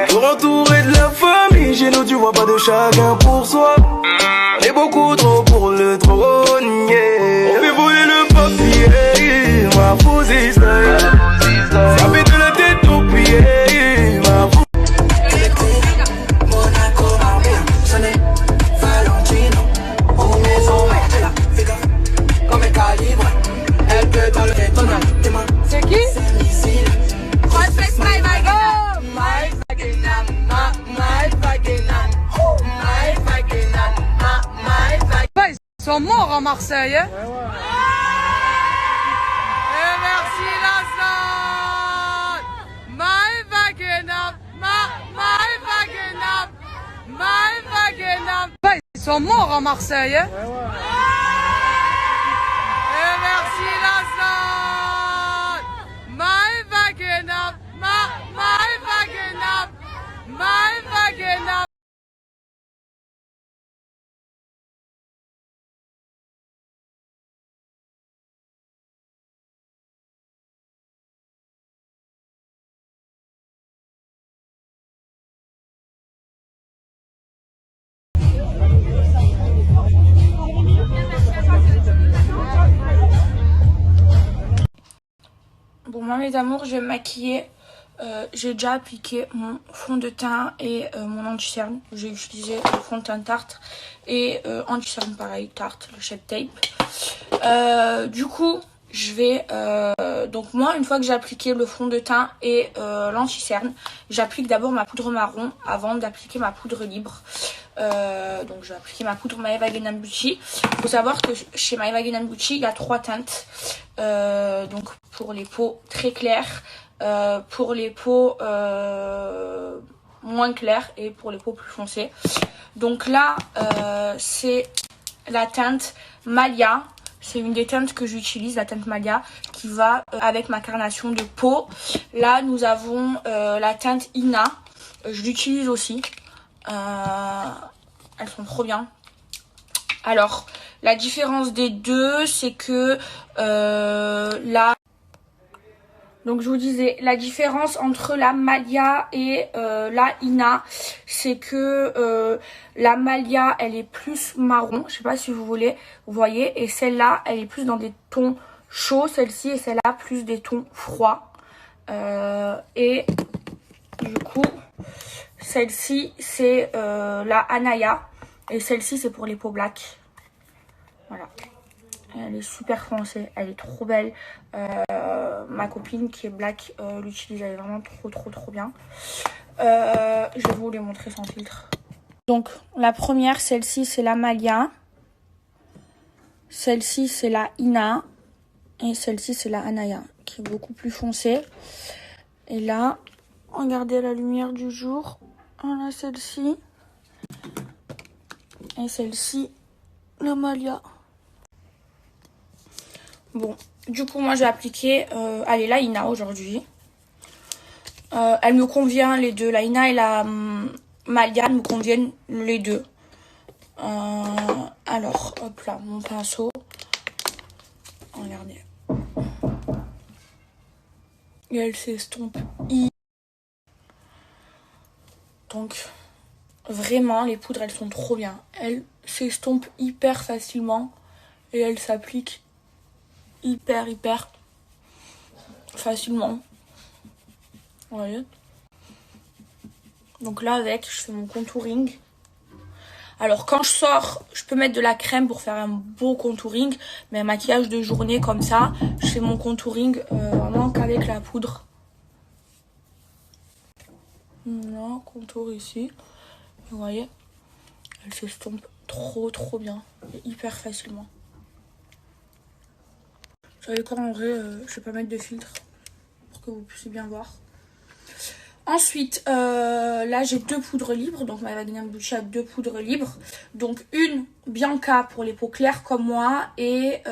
Toujours entouré de la famille, chez nous tu vois pas de chacun pour soi. On est beaucoup trop pour le trône, yeah. On fait voler le papier, ma fausse style. Ça fait de la tête au pied, ma fausse. Monaco, Marbella, Chanel, Valentino. Au maison, comme un calibre. Elle peut dans le détonnant. C'est qui? Ils sont morts à Marseille, hein? Et merci Laslan! My Wagenham, my Wagenham, my Wagenham. Ils sont morts à Marseille, hein? Et merci Laslan! My Wagenham, my Wagenham, my Wagenham. Bon, moi mes amours, je vais me maquiller. J'ai déjà appliqué mon fond de teint et mon anti-cerne. J'ai utilisé le fond de teint Tarte et anti-cerne pareil, Tarte, le Shape Tape. Du coup, je vais... donc moi, une fois que j'ai appliqué le fond de teint et l'anti-cerne, j'applique d'abord ma poudre marron avant d'appliquer ma poudre libre. Donc je vais appliquer ma poudre My Wagenham Beauty. Il faut savoir que chez My Wagenham Beauty, il y a 3 teintes. Donc pour les peaux très claires, pour les peaux moins claires et pour les peaux plus foncées. Donc là, c'est la teinte Malia. C'est une des teintes que j'utilise, la teinte Malia, qui va avec ma carnation de peau. Là, nous avons la teinte Ina. Je l'utilise aussi. Elles sont trop bien. Alors, la différence des deux, c'est que là... Donc, je vous disais, la différence entre la Malia et la Ina, c'est que la Malia, elle est plus marron. Je sais pas si vous voyez. Et celle-là, elle est plus dans des tons chauds, celle-ci. Et celle-là, plus des tons froids. Et du coup... Celle-ci, c'est la Anaya. Et celle-ci, c'est pour les peaux black. Voilà. Elle est super foncée. Elle est trop belle. Ma copine qui est black l'utilise. Elle est vraiment trop bien. Je vais vous les montrer sans filtre. Donc, la première, celle-ci, c'est la Malia. Celle-ci, c'est la Ina. Et celle-ci, c'est la Anaya, qui est beaucoup plus foncée. Et là, regardez la lumière du jour. Voilà celle-ci. Et celle-ci, la Malia. Bon, du coup, moi, j'ai appliqué allez, la Ina aujourd'hui. Elle me convient les deux. La Ina et la Malia me conviennent les deux. Alors, hop là, mon pinceau. Regardez. Et elle s'estompe. Donc, vraiment, les poudres, elles sont trop bien. Elles s'estompent hyper facilement. Et elles s'appliquent hyper facilement. Vous voyez? Donc là, avec, je fais mon contouring. Alors, quand je sors, je peux mettre de la crème pour faire un beau contouring. Mais un maquillage de journée comme ça, je fais mon contouring vraiment qu'avec la poudre. Là, contour ici. Vous voyez, elle s'estompe trop bien. Et hyper facilement. Vous savez quoi, en vrai, je vais pas mettre de filtre pour que vous puissiez bien voir. Ensuite, là, j'ai 2 poudres libres. Donc, ma Wagenham Beauty a 2 poudres libres. Donc, une Bianca pour les peaux claires comme moi. Et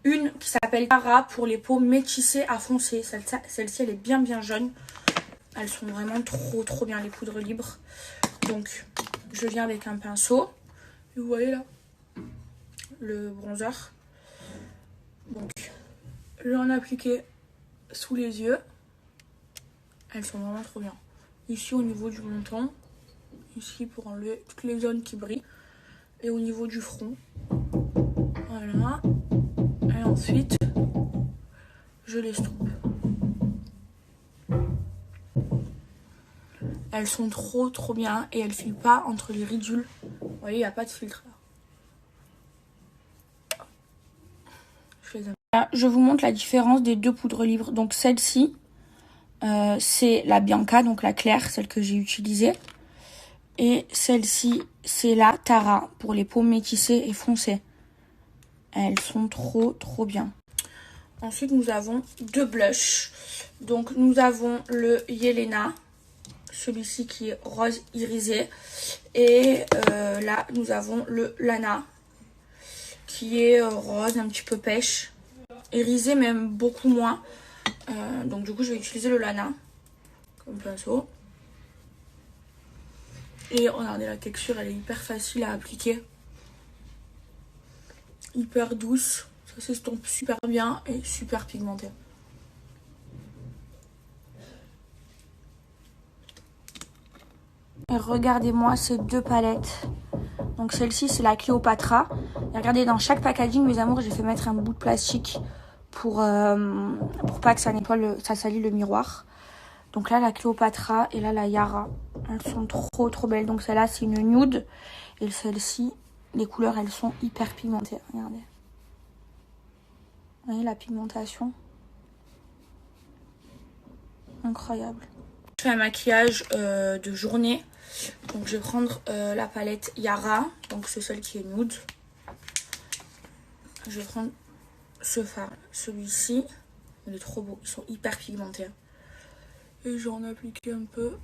une qui s'appelle Cara pour les peaux métissées à foncées. Celle-ci, elle est bien jaune. Elles sont vraiment trop bien, les poudres libres. Donc, je viens avec un pinceau. Et vous voyez là, le bronzer. Donc, je vais en appliquer sous les yeux. Elles sont vraiment trop bien. ici au niveau du menton, ici pour enlever toutes les zones qui brillent, et au niveau du front. Voilà. Et ensuite, je l'estompe. Elles sont trop bien et elles filent pas entre les ridules. Vous voyez, il n'y a pas de filtre là. Je vous montre la différence des deux poudres libres. Donc celle-ci, c'est la Bianca, donc la claire, celle que j'ai utilisée. Et celle-ci, c'est la Tara pour les peaux métissées et foncées. Elles sont trop bien. Ensuite, nous avons deux blushs. Donc, nous avons le Yelena, celui-ci qui est rose irisé. Et là, nous avons le Lana, qui est rose, un petit peu pêche. Irisé, même beaucoup moins. Donc, du coup, je vais utiliser le Lana comme pinceau. Et regardez, la texture, elle est hyper facile à appliquer. Hyper douce. Ça s'estompe super bien et super pigmenté. Et regardez-moi ces deux palettes. Donc celle-ci, c'est la Cléopatra. Et regardez, dans chaque packaging, mes amours, j'ai fait mettre un bout de plastique pour pas que ça nettoie ça salit le miroir. Donc là, la Cléopatra et là, la Yara. Elles sont trop belles. Donc celle-là, c'est une nude. Et celle-ci, les couleurs, elles sont hyper pigmentées. Regardez. Vous voyez la pigmentation? Incroyable. Je fais un maquillage de journée. Donc je vais prendre la palette Yara. Donc c'est celle qui est nude. Je vais prendre ce fard. Celui-ci. Il est trop beau. Ils sont hyper pigmentés. Et je vais en appliquer un peu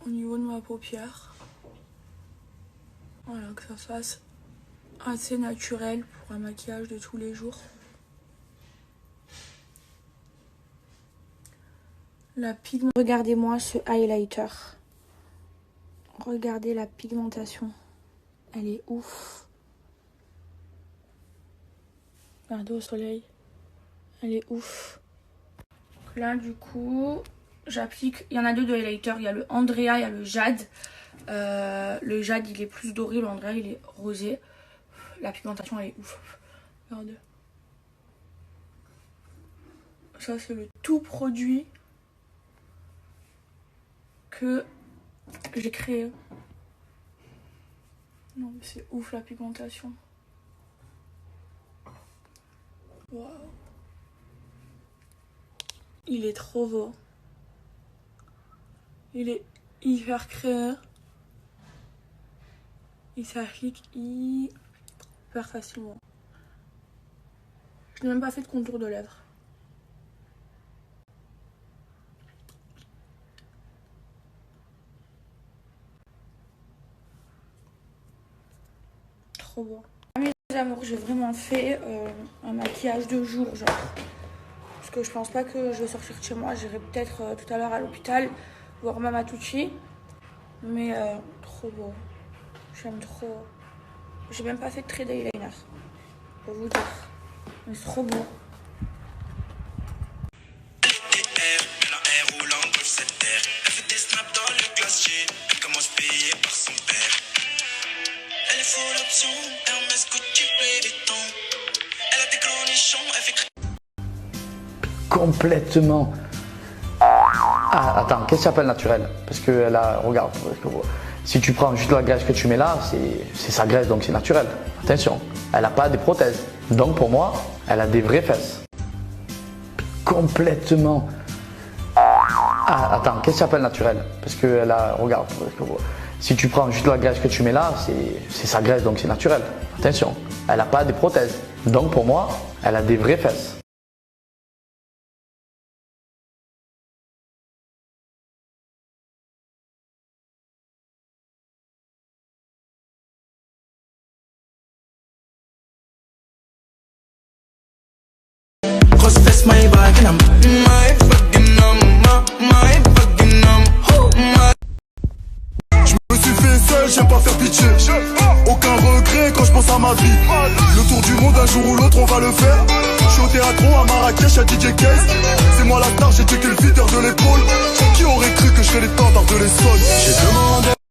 au niveau de ma paupière. Voilà, que ça fasse assez naturel pour un maquillage de tous les jours. Regardez-moi ce highlighter. Regardez la pigmentation. Elle est ouf. Regardez au soleil. Elle est ouf. Donc là, du coup, j'applique. Il y en a deux de highlighter. Il y a le Andrea, il y a le Jade. Le Jade, il est plus doré. Le Andrea, il est rosé. La pigmentation, elle est ouf. Regardez. Ça, c'est le tout produit que j'ai créé. Non mais c'est ouf la pigmentation. Waouh. Il est trop beau. Il est hyper crémeux. Il s'applique hyper facilement. Je n'ai même pas fait de contour de lèvres. Trop beau. Mes amours, j'ai vraiment fait un maquillage de jour, genre. Parce que je pense pas que je vais sortir de chez moi. J'irai peut-être tout à l'heure à l'hôpital, voir Mama Tucci. Mais trop beau. J'aime trop. J'ai même pas fait de trait d'eyeliner, pour vous dire. Mais c'est trop beau. Complètement. Ah, attends, qu'est-ce que ça s'appelle naturel? Parce que là, regarde, si tu prends juste la graisse que tu mets là, c'est sa graisse, donc c'est naturel. Attention, elle n'a pas des prothèses. Donc pour moi, elle a des vraies fesses. Complètement. Ah, attends, qu'est-ce que ça s'appelle naturel? Parce que là, regarde, si tu prends juste la graisse que tu mets là, c'est sa graisse, donc c'est naturel. Attention, elle n'a pas des prothèses. Donc pour moi, elle a des vraies fesses. Je me suis fait seul, j'aime pas faire pitié. Aucun regret quand je pense à ma vie. Le tour du monde, un jour ou l'autre, on va le faire. Je suis au théâtre à Marrakech, à DJ Case. C'est moi